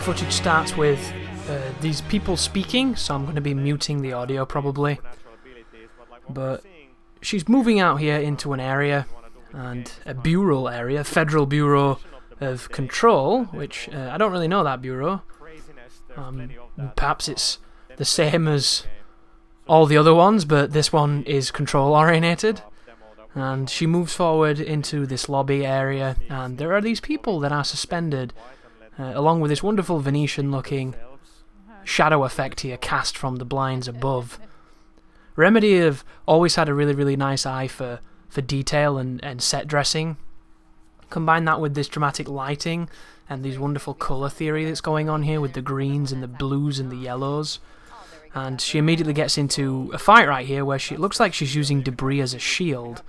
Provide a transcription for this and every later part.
footage starts with these people speaking, so I'm going to be muting the audio probably. But she's moving out here into an area, and a bureau area, Federal Bureau of Control, which I don't really know that bureau. Perhaps it's the same as all the other ones, but this one is control oriented. And she moves forward into this lobby area, and there are these people that are suspended, along with this wonderful Venetian looking shadow effect here cast from the blinds above. Remedy have always had a really nice eye for detail and set dressing. Combine that with this dramatic lighting and these wonderful colour theory that's going on here with the greens and the blues and the yellows. And she immediately gets into a fight right here where it looks like she's using debris as a shield.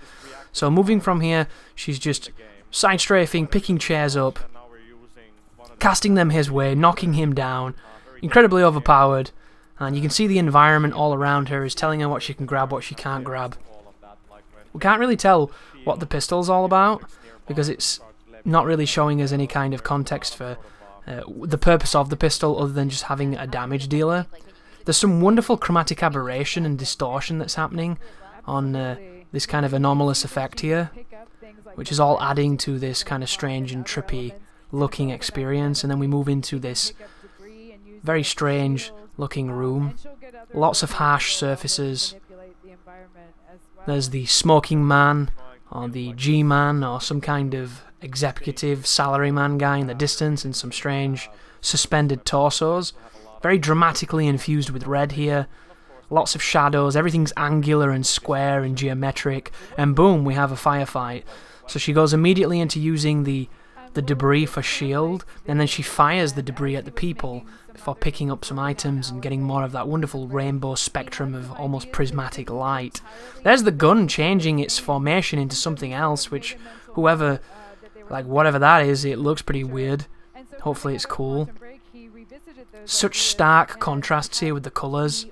So moving from here, she's just side strafing, picking chairs up, casting them his way, knocking him down, incredibly overpowered. And you can see the environment all around her is telling her what she can grab, what she can't grab. We can't really tell what the pistol's all about, because it's not really showing us any kind of context for the purpose of the pistol other than just having a damage dealer. There's some wonderful chromatic aberration and distortion that's happening on this kind of anomalous effect here, which is all adding to this kind of strange and trippy looking experience. And then we move into this very strange looking room. Lots of harsh surfaces. There's the smoking man, or the G-man, or some kind of executive salaryman guy in the distance, and some strange suspended torsos. Very dramatically infused with red here. Lots of shadows, everything's angular and square and geometric, and boom, we have a firefight. So she goes immediately into using the debris for shield, and then she fires the debris at the people before picking up some items and getting more of that wonderful rainbow spectrum of almost prismatic light. There's the gun changing its formation into something else, which whatever that is, it looks pretty weird. Hopefully it's cool. Such stark contrasts here with the colours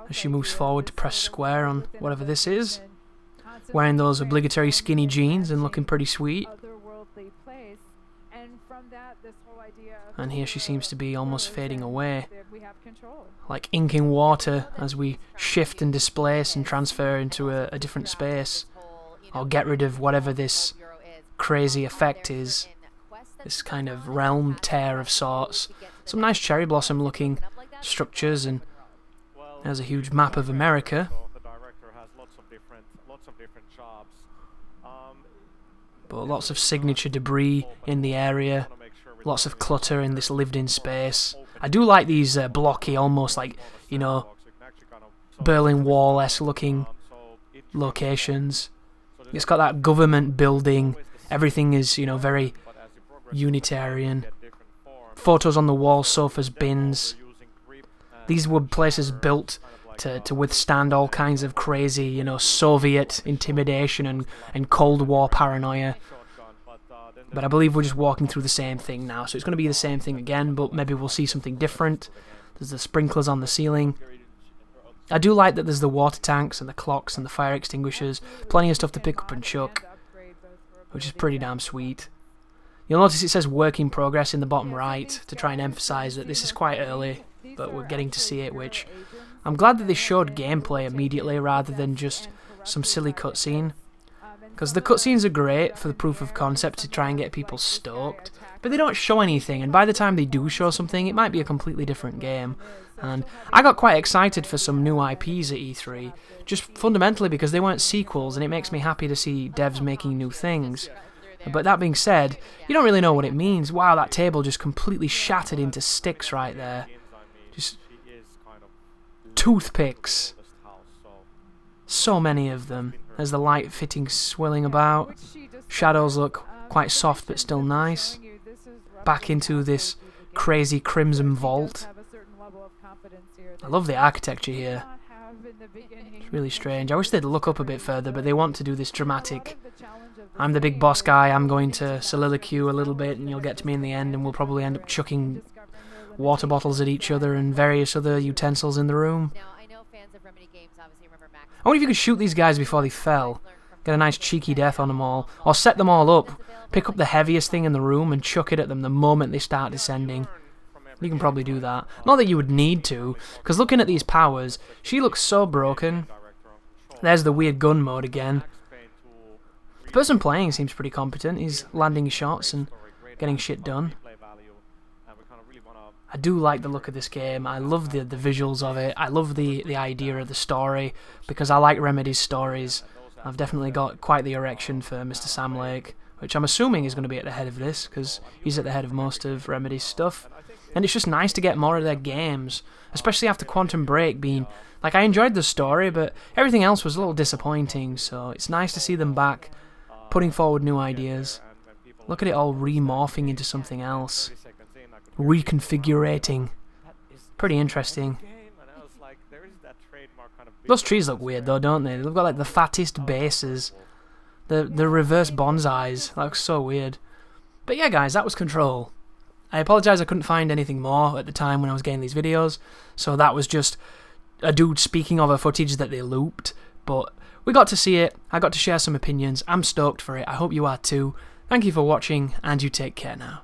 as she moves forward to press square on whatever this is. Wearing those obligatory skinny jeans and looking pretty sweet. And here she seems to be almost fading away, like inking water as we shift and displace and transfer into a different space, or get rid of whatever this crazy effect is, this kind of realm tear of sorts. Some nice cherry blossom looking structures, and there's a huge map of America. But lots of signature debris in the area. Lots of clutter in this lived-in space. I do like these blocky, almost like, Berlin Wall-esque looking locations. It's got that government building. Everything is, very Unitarian. Photos on the wall, sofas, bins. These were places built to withstand all kinds of crazy, Soviet intimidation and Cold War paranoia. But I believe we're just walking through the same thing now, so it's going to be the same thing again, but maybe we'll see something different. There's the sprinklers on the ceiling. I do like that there's the water tanks and the clocks and the fire extinguishers. Plenty of stuff to pick up and chuck, which is pretty damn sweet. You'll notice it says work in progress in the bottom right to try and emphasise that this is quite early, but we're getting to see it, which I'm glad that they showed gameplay immediately rather than just some silly cutscene. Because the cutscenes are great for the proof of concept to try and get people stoked, but they don't show anything, and by the time they do show something, it might be a completely different game. And I got quite excited for some new IPs at E3, just fundamentally because they weren't sequels, and it makes me happy to see devs making new things. But that being said, you don't really know what it means. Wow, that table just completely shattered into sticks right there. Just toothpicks. So many of them. There's the light fittings swirling about. Shadows look quite soft but still nice. Back into this crazy crimson vault. I love the architecture here. It's really strange. I wish they'd look up a bit further, but they want to do this dramatic, I'm the big boss guy, I'm going to soliloquy a little bit and you'll get to me in the end, and we'll probably end up chucking water bottles at each other and various other utensils in the room. I wonder if you could shoot these guys before they fell. Get a nice cheeky death on them all. Or set them all up. Pick up the heaviest thing in the room and chuck it at them the moment they start descending. You can probably do that. Not that you would need to, because looking at these powers, she looks so broken. There's the weird gun mode again. The person playing seems pretty competent. He's landing shots and getting shit done. I do like the look of this game. I love the visuals of it. I love the idea of the story, because I like Remedy's stories. I've definitely got quite the erection for Mr. Sam Lake, which I'm assuming is going to be at the head of this, because he's at the head of most of Remedy's stuff. And it's just nice to get more of their games, especially after Quantum Break being... Like, I enjoyed the story, but everything else was a little disappointing, so it's nice to see them back, putting forward new ideas. Look at it all remorphing into something else. Reconfigurating. Pretty interesting. Those trees look weird though, don't they? They've got like the fattest bases. The reverse bonsais. That looks so weird. But yeah guys, that was Control. I apologise I couldn't find anything more at the time when I was getting these videos. So that was just a dude speaking of a footage that they looped. But we got to see it. I got to share some opinions. I'm stoked for it. I hope you are too. Thank you for watching, and you take care now.